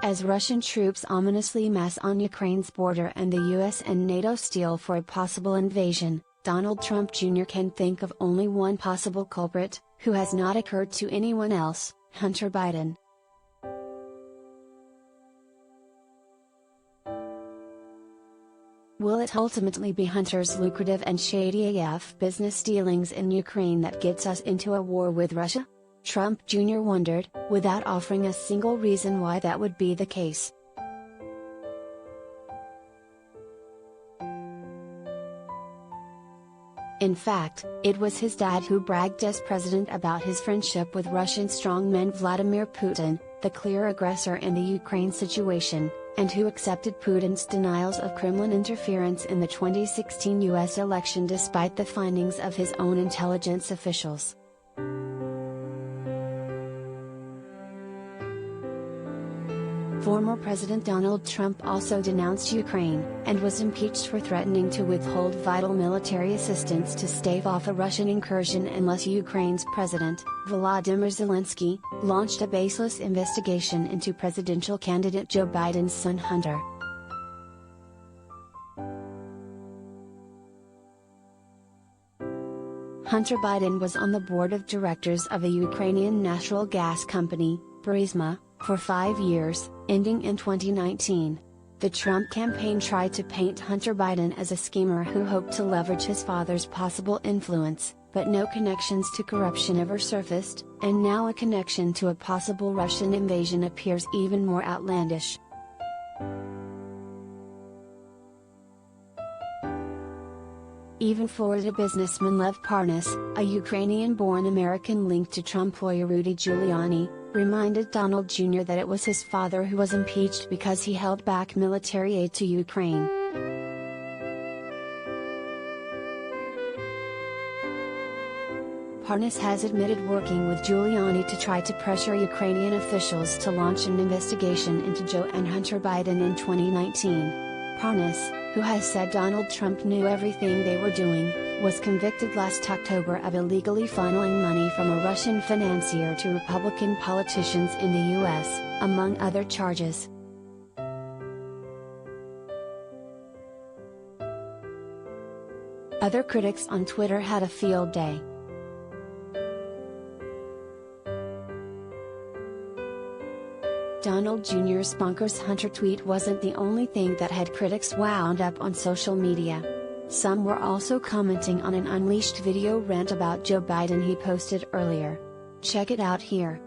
As Russian troops ominously mass on Ukraine's border and the US and NATO steel for a possible invasion, Donald Trump Jr. can think of only one possible culprit, who has not occurred to anyone else: Hunter Biden. Will it ultimately be Hunter's lucrative and shady AF business dealings in Ukraine that gets us into a war with Russia? Trump Jr. wondered, without offering a single reason why that would be the case. In fact, it was his dad who bragged as president about his friendship with Russian strongman Vladimir Putin, the clear aggressor in the Ukraine situation, and who accepted Putin's denials of Kremlin interference in the 2016 US election despite the findings of his own intelligence officials. Former President Donald Trump also denounced Ukraine, and was impeached for threatening to withhold vital military assistance to stave off a Russian incursion unless Ukraine's President, Volodymyr Zelensky, launched a baseless investigation into presidential candidate Joe Biden's son Hunter. Hunter Biden was on the board of directors of a Ukrainian natural gas company, Burisma, for 5 years, ending in 2019. The Trump campaign tried to paint Hunter Biden as a schemer who hoped to leverage his father's possible influence, but no connections to corruption ever surfaced, and now a connection to a possible Russian invasion appears even more outlandish. Even Florida businessman Lev Parnas, a Ukrainian-born American linked to Trump lawyer Rudy Giuliani, reminded Donald Jr. that it was his father who was impeached because he held back military aid to Ukraine. Parnas has admitted working with Giuliani to try to pressure Ukrainian officials to launch an investigation into Joe and Hunter Biden in 2019. Parnas, who has said Donald Trump knew everything they were doing, was convicted last October of illegally funneling money from a Russian financier to Republican politicians in the US, among other charges. Other critics on Twitter had a field day. Donald Jr.'s bonkers Hunter tweet wasn't the only thing that had critics wound up on social media. Some were also commenting on an unleashed video rant about Joe Biden he posted earlier. Check it out here.